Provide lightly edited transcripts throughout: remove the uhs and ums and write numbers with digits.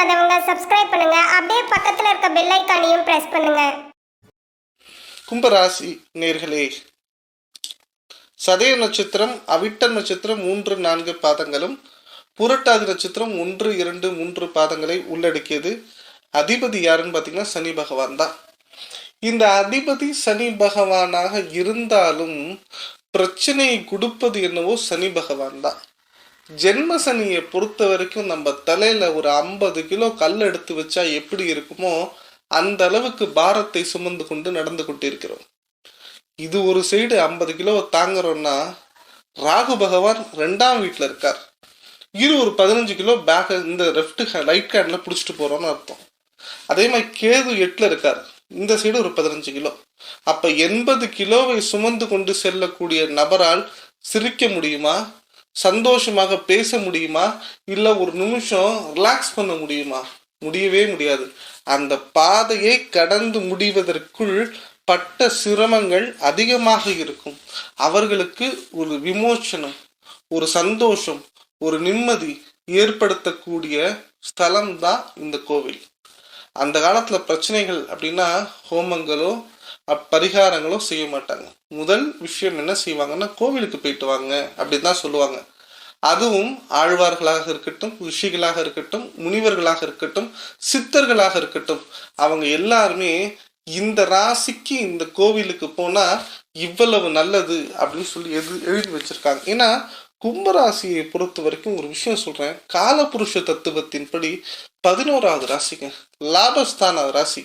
பண்ணாதவங்க சப்ஸ்கிரைப் பண்ணுங்க. அப்படியே பக்கத்துல இருக்க பெல் ஐகானையும் பிரஸ் பண்ணுங்க. கும்பராசி நேர்களே, சதய நட்சத்திரம், அவிட்ட நட்சத்திரம் 3, 4 பாதங்களும், புரட்டாதி நட்சத்திரம் 1, 2, 3 பாதங்களை உள்ளடக்கியது. அதிபதி யாருன்னு பார்த்தீங்கன்னா சனி பகவான் தான். இந்த அதிபதி சனி பகவானாக இருந்தாலும் பிரச்சனையை கொடுப்பது என்னவோ சனி பகவான் தான். ஜென்ம சனியை பொறுத்த வரைக்கும் நம்ம தலையில ஒரு 50 கிலோ கல் எடுத்து வச்சா எப்படி இருக்குமோ அந்த அளவுக்கு பாரத்தை சுமந்து கொண்டு நடந்து கொண்டிருக்கிறோம். இது ஒரு சைடு 50 கிலோவை தாங்குறோம்னா, ராகு பகவான் 2ஆம் வீட்டில் இருக்கார். இது ஒரு 15 கிலோ பேக் இந்த ரைட் ஹேண்ட்ல பிடிச்சிட்டு போறோம்னு அர்த்தம். அதே மாதிரி கேது 8ல் இருக்கார். இந்த சைடு ஒரு 15 கிலோ. அப்ப 80 கிலோவை சுமந்து கொண்டு செல்லக்கூடிய நபரால் சிரிக்க முடியுமா, சந்தோஷமாக பேச முடியுமா, இல்ல ஒரு நிமிஷம் ரிலாக்ஸ் பண்ண முடியுமா? முடியவே முடியாது. அந்த பாதையை கடந்து முடிவதற்குள் பட்ட சிரமங்கள் அதிகமாக இருக்கும். அவர்களுக்கு ஒரு விமோச்சனம், ஒரு சந்தோஷம், ஒரு நிம்மதி ஏற்படுத்தக்கூடிய ஸ்தலம் தான் இந்த கோவில். அந்த காலத்துல பிரச்சனைகள் அப்படின்னா ஹோமங்களோ பரிகாரங்களோ செய்ய மாட்டாங்க. முதல் விஷயம் என்ன செய்வாங்கன்னா, கோவிலுக்கு போயிட்டு வாங்க அப்படின்னு தான் சொல்லுவாங்க. அதுவும் ஆழ்வார்களாக இருக்கட்டும், ரிஷிகளாக இருக்கட்டும், முனிவர்களாக இருக்கட்டும், சித்தர்களாக இருக்கட்டும், அவங்க எல்லாருமே இந்த ராசிக்கு இந்த கோவிலுக்கு போனா இவ்வளவு நல்லது அப்படின்னு சொல்லி எழுதி வச்சிருக்காங்க. ஏன்னா கும்பராசியை பொறுத்த வரைக்கும் ஒரு விஷயம் சொல்றேன். காலபுருஷ தத்துவத்தின்படி 11வது ராசிங்க, லாபஸ்தான ராசி.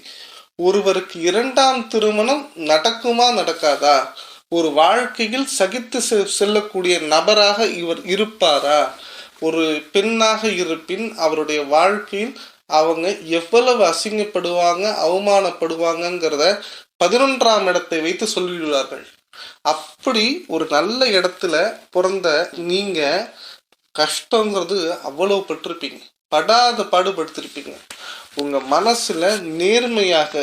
ஒருவருக்கு 2ஆம் திருமணம் நடக்குமா நடக்காதா, ஒரு வாழ்க்கையில் சகித்து செல்லக்கூடிய நபராக இவர் இருப்பாரா, ஒரு பெண்ணாக இருப்பின் அவருடைய வாழ்க்கையில் அவங்க எவ்வளவு அசிங்கப்படுவாங்க, அவமானப்படுவாங்கங்கிறத 11ஆம் இடத்தை வைத்து சொல்லிவிடுவார்கள். அப்படி ஒரு நல்ல இடத்துல பிறந்த நீங்க கஷ்டங்கிறது அவ்வளவு பட்டிருப்பீங்க, படாத பாடுபடுத்திருப்பீங்க. உங்க மனசுல நேர்மையாக,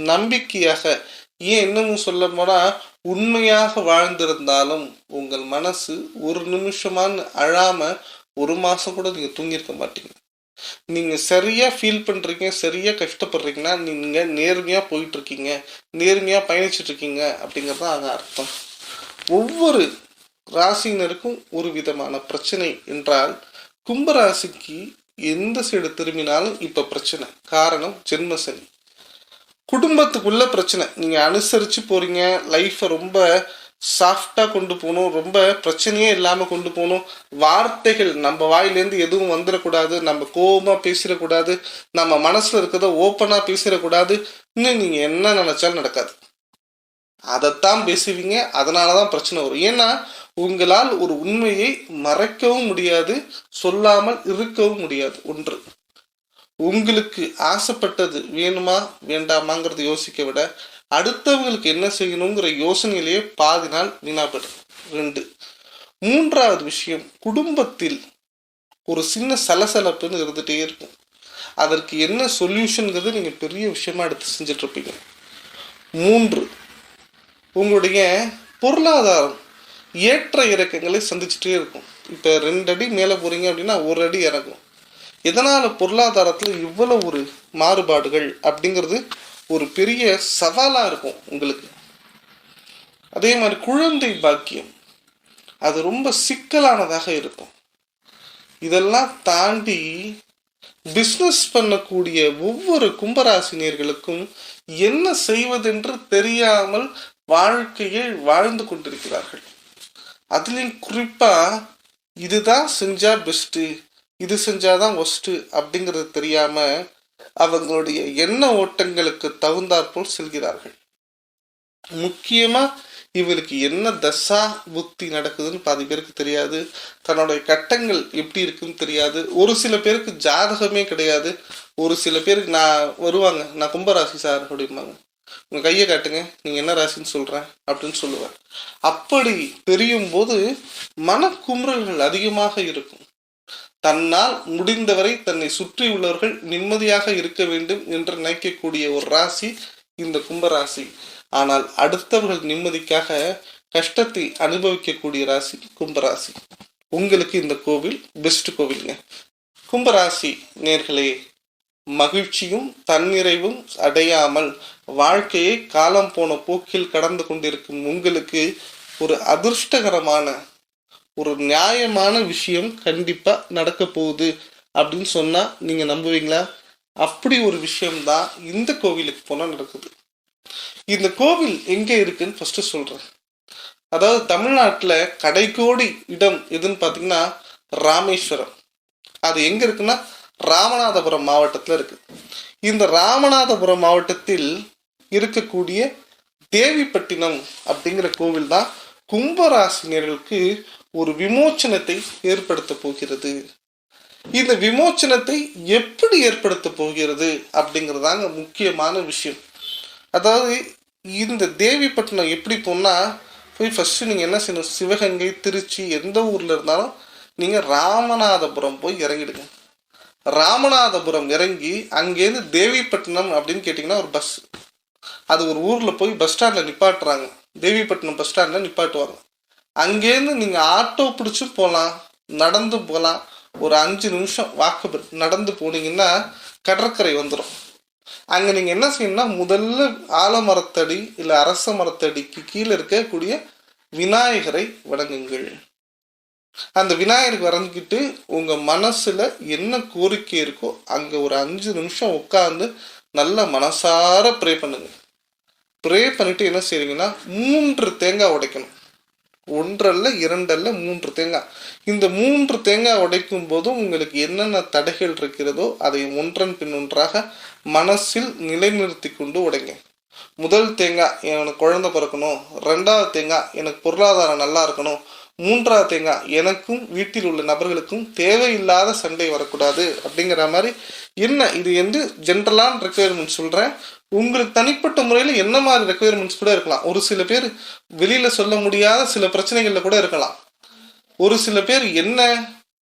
நம்பிக்கையாக, ஏன் இன்னமும் சொல்ல போனா உண்மையாக வாழ்ந்திருந்தாலும் உங்கள் மனசு ஒரு நிமிஷமான்னு அழாம 1 மாசம் கூட நீங்க தூங்கியிருக்க மாட்டீங்க. நீங்க சரியா ஃபீல் பண்றீங்க, சரியா கஷ்டப்படுறீங்கன்னா நீங்க நேர்மையா போயிட்டு இருக்கீங்க, நேர்மையா பயணிச்சுட்டு இருக்கீங்க அப்படிங்கிறது அங்க அர்த்தம். ஒவ்வொரு ராசியினருக்கும் ஒரு விதமான பிரச்சனை என்றால், கும்பராசிக்கு எந்த சைடு திரும்பினாலும் இப்ப பிரச்சனை. காரணம் ஜென்மசனி. குடும்பத்துக்குள்ள பிரச்சனை. நீங்க அனுசரிச்சு போறீங்க, லைஃப்பை ரொம்ப சாஃப்டா கொண்டு போகணும், ரொம்ப பிரச்சனையே இல்லாம கொண்டு போகணும். வார்த்தைகள் நம்ம வாயிலேருந்து எதுவும் வந்துடக்கூடாது, நம்ம கோபமா பேசிடக்கூடாது, நம்ம மனசுல இருக்கிறத ஓப்பனா பேசிடக்கூடாது. இன்னும் நீங்க என்ன நினைச்சாலும் நடக்காது, அதைத்தான் பேசுவீங்க. அதனாலதான் பிரச்சனை வரும். ஏன்னா உங்களால் ஒரு உண்மையை மறைக்கவும் முடியாது, சொல்லாமல் இருக்கவும் முடியாது. ஒன்று, உங்களுக்கு ஆசைப்பட்டது வேணுமா வேண்டாமாங்கிறத யோசிக்க விட அடுத்தவங்களுக்கு என்ன செய்யணுங்கிற யோசனையிலேயே பாதி நாள் வீணாப்படும். 2, 3வது விஷயம், குடும்பத்தில் ஒரு சின்ன சலசலப்புன்னு இருந்துட்டே இருக்கும். அதற்கு என்ன சொல்யூஷன்ங்கிறது நீங்க பெரிய விஷயமா எடுத்து செஞ்சுட்டு இருப்பீங்க. 3, உங்களுடைய பொருளாதாரம் ஏற்ற இறக்கங்களை சந்திச்சுட்டே இருக்கும். இப்ப 2 அடி மேல போறீங்க அப்படின்னா 1 அடி இறங்கும். எதனால பொருளாதாரத்துல இவ்வளவு ஒரு மாறுபாடுகள் அப்படிங்கிறது ஒரு பெரிய சவாலா இருக்கும் உங்களுக்கு. அதே மாதிரி குழந்தை பாக்கியம் அது ரொம்ப சிக்கலானதாக இருக்கும். இதெல்லாம் தாண்டி பிஸ்னஸ் பண்ணக்கூடிய ஒவ்வொரு கும்பராசினியர்களுக்கும் என்ன செய்வதென்று தெரியாமல் வாழ்க்கையை வாழ்ந்து கொண்டிருக்கிறார்கள். அதுலயும் குறிப்பா இதுதான் செஞ்சா பெஸ்ட், இது செஞ்சாதான் ஒஸ்ட் அப்படிங்கிறது தெரியாம அவங்களுடைய எண்ண ஓட்டங்களுக்கு தகுந்தாற்போல் செல்கிறார்கள். முக்கியமா இவருக்கு என்ன தசா புத்தி நடக்குதுன்னு பாதி பேருக்கு தெரியாது. தன்னுடைய கட்டங்கள் எப்படி இருக்குன்னு தெரியாது. ஒரு சில பேருக்கு ஜாதகமே கிடையாது. ஒரு சில பேருக்கு நான் வருவாங்க, நான் கும்பராசி சார் அப்படிம்பாங்க. உங்க கையை காட்டுங்க, நீங்க என்ன ராசின்னு சொல்றேன் அப்படின்னு சொல்லுவேன். அப்படி தெரியும் போது மனக்குமுறல்கள் அதிகமாக இருக்கும். தன்னால் முடிந்தவரை தன்னை சுற்றி உள்ளவர்கள் நிம்மதியாக இருக்க வேண்டும் என்று நினைக்கக்கூடிய ஒரு ராசி இந்த கும்பராசி. ஆனால் அடுத்தவர்கள் நிம்மதிக்காக கஷ்டத்தை அனுபவிக்கக்கூடிய ராசி கும்பராசி. உங்களுக்கு இந்த கோவில் பெஸ்ட் கோவிலுங்க. கும்பராசி நேர்களே, மகிழ்ச்சியும் தன்னிறைவும் அடையாமல் வாழ்க்கையை காலம் போன போக்கில் கடந்து கொண்டிருக்கும் உங்களுக்கு ஒரு அதிர்ஷ்டகரமான ஒரு நியாயமான விஷயம் கண்டிப்பா நடக்க போகுது அப்படின்னு சொன்னா நீங்க நம்புவீங்களா? அப்படி ஒரு விஷயம்தான் இந்த கோவிலுக்கு போனா நடக்குது. இந்த கோவில் எங்க இருக்குன்னு ஃபர்ஸ்ட் சொல்றேன். அதாவது தமிழ்நாட்டுல கடைக்கோடி இடம் எதுன்னு பாத்தீங்கன்னா ராமேஸ்வரம். அது எங்க இருக்குன்னா ராமநாதபுரம் மாவட்டத்துல இருக்கு. இந்த ராமநாதபுரம் மாவட்டத்தில் இருக்கக்கூடிய தேவிப்பட்டினம் அப்படிங்கிற கோவில் தான் கும்பராசினியர்களுக்கு ஒரு விமோச்சனத்தை ஏற்படுத்த போகிறது. இந்த விமோச்சனத்தை எப்படி ஏற்படுத்த போகிறது அப்படிங்கிறதாங்க முக்கியமான விஷயம். அதாவது இந்த தேவிப்பட்டினம் எப்படி போனா போய் ஃபர்ஸ்ட் நீங்க என்ன செய்யணும், சிவகங்கை திருச்சி எந்த ஊர்ல இருந்தாலும் நீங்க ராமநாதபுரம் போய் இறங்கிடுங்க. ராமநாதபுரம் இறங்கி அங்கேருந்து தேவிப்பட்டினம் அப்படின்னு கேட்டிங்கன்னா ஒரு பஸ், அது ஒரு ஊர்ல போய் பஸ் ஸ்டாண்ட்ல நிப்பாட்டுறாங்க. தேவிப்பட்டினம் பஸ் ஸ்டாண்ட்ல நிப்பாட்டுவாங்க. அங்கேருந்து நீங்க ஆட்டோ பிடிச்சு போகலாம், நடந்து போகலாம். ஒரு 5 நிமிஷம் வாக்கபிள் நடந்து போனீங்கன்னா கடற்கரை வந்துடும். அங்க நீங்க என்ன செய்யணும்னா முதல்ல ஆலமரத்தடி இல்ல அரச மரத்தடிக்கு கீழே இருக்கக்கூடிய விநாயகரை வணங்குங்கள். அந்த விநாயகருக்கு வணங்கிட்டு உங்க மனசுல என்ன கோரிக்கை இருக்கோ அங்க ஒரு 5 நிமிஷம் உட்கார்ந்து நல்ல மனசார ப்ரே பண்ணுங்க. ப்ரே பண்ணிட்டு என்ன செய்றீங்கன்னா 3 தேங்காய் உடைக்கணும். 1 அல்ல 2 அல்ல 3 தேங்காய். இந்த 3 தேங்காய் உடைக்கும் போதும் உங்களுக்கு என்னென்ன தடைகள் இருக்கிறதோ அதை ஒன்றன் பின் ஒன்றாக மனசில் நிலைநிறுத்தி கொண்டு உடைங்க. முதல் தேங்காய் எனக்கு குழந்தை பிறக்கணும், 2வது தேங்காய் எனக்கு பொருளாதாரம் நல்லா இருக்கணும், 3வது தேங்காய் எனக்கும் வீட்டில் உள்ள நபர்களுக்கும் தேவையில்லாத சண்டை வரக்கூடாது அப்படிங்கிற மாதிரி என்ன இது என்று ஜென்ரலான ரெக்குயர்மெண்ட் சொல்றேன். உங்களுக்கு தனிப்பட்ட முறையில் என்ன மாதிரி ரெக்குயர்மெண்ட்ஸ் கூட இருக்கலாம். ஒரு சில பேர் வெளியில சொல்ல முடியாத சில பிரச்சனைகள்ல கூட இருக்கலாம். ஒரு சில பேர் என்ன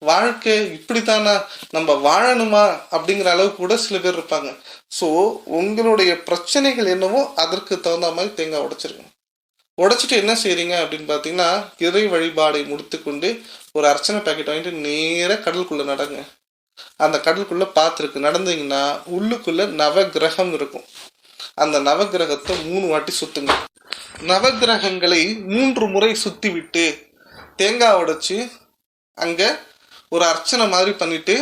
வாழ்க்கை இப்படித்தானா, நம்ம வாழணுமா அப்படிங்கிற அளவுக்கு கூட சில பேர் இருப்பாங்க. ஸோ உங்களுடைய பிரச்சனைகள் என்னவோ அதற்கு தகுந்த மாதிரி தேங்காய் உடைச்சிருங்க. உடைச்சிட்டு என்ன செய்றீங்க அப்படின்னு பார்த்தீங்கன்னா இறை வழிபாடை முடித்து கொண்டு ஒரு அர்ச்சனை பேக்கெட் வாங்கிட்டு நேராக கடலுக்குள்ள நடங்க. அந்த கடலுக்குள்ள பார்த்துருக்கு நடந்தீங்கன்னா உள்ளுக்குள்ள நவகிரகம் இருக்கும். அந்த நவகிரகத்தை 3 வாட்டி சுத்துங்க. நவகிரகங்களை 3 முறை சுத்தி விட்டு தேங்காய் உடைச்சு அங்க ஒரு அர்ச்சனை மாதிரி பண்ணிட்டு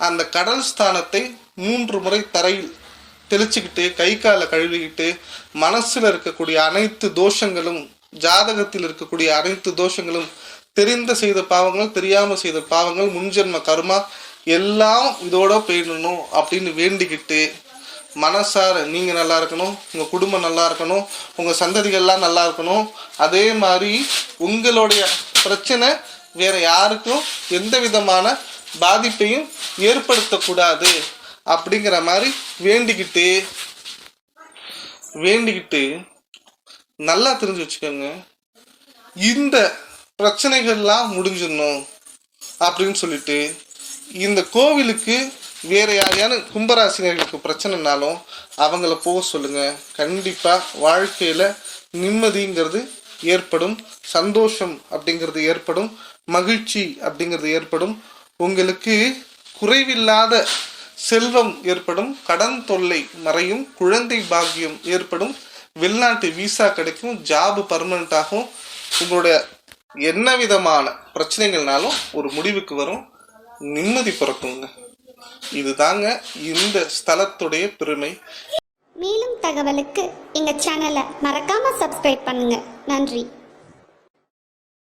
அந்த கடல் ஸ்தானத்தை 3 முறை தரையில் தெளிச்சுக்கிட்டு கை காலை கழுவிக்கிட்டு மனசுல இருக்கக்கூடிய அனைத்து தோஷங்களும், ஜாதகத்தில் இருக்கக்கூடிய அனைத்து தோஷங்களும், தெரிந்த செய்த பாவங்கள், தெரியாம செய்த பாவங்கள், முன்ஜென்ம கர்மா எல்லாம் இதோட போயிடணும் அப்படின்னு வேண்டிக்கிட்டு மனசார நீங்க நல்லா இருக்கணும், உங்க குடும்பம் நல்லா இருக்கணும், உங்க சந்ததிகள்லாம் நல்லா இருக்கணும், அதே மாதிரி உங்களுடைய பிரச்சனை வேற யாருக்கும் எந்த விதமான பாதிப்பையும் ஏற்படுத்தக்கூடாது அப்படிங்கிற மாதிரி வேண்டிக்கிட்டு நல்லா தெரிஞ்சு வச்சுக்கோங்க. இந்த பிரச்சனைகள்லாம் முடிஞ்சிடணும் அப்படின்னு சொல்லிட்டு இந்த கோவிலுக்கு வேற யாரையான கும்பராசினியர்களுக்கு பிரச்சனைனாலும் அவங்கள போக சொல்லுங்க. கண்டிப்பா வாழ்க்கையில நிம்மதிங்கிறது ஏற்படும், சந்தோஷம் அப்படிங்கிறது ஏற்படும், மகிழ்ச்சி அப்படிங்கிறது ஏற்படும், உங்களுக்கு குறைவில்லாத செல்வம் ஏற்படும், கடன் தொல்லை மறையும், குழந்தை பாக்கியம் ஏற்படும், வெளிநாட்டு விசா கிடைக்கும், ஜாப் பர்மனண்ட் ஆகும், உங்களுடைய என்ன விதமான பிரச்சனைகள்னாலும் ஒரு முடிவுக்கு வரும், நிம்மதி பிறக்குங்க. இதுதாங்க இந்த ஸ்தலத்துடைய பெருமை. மேலும் தகவலுக்கு எங்க சேனலை மறக்காம சப்ஸ்கிரைப் பண்ணுங்க. நன்றி.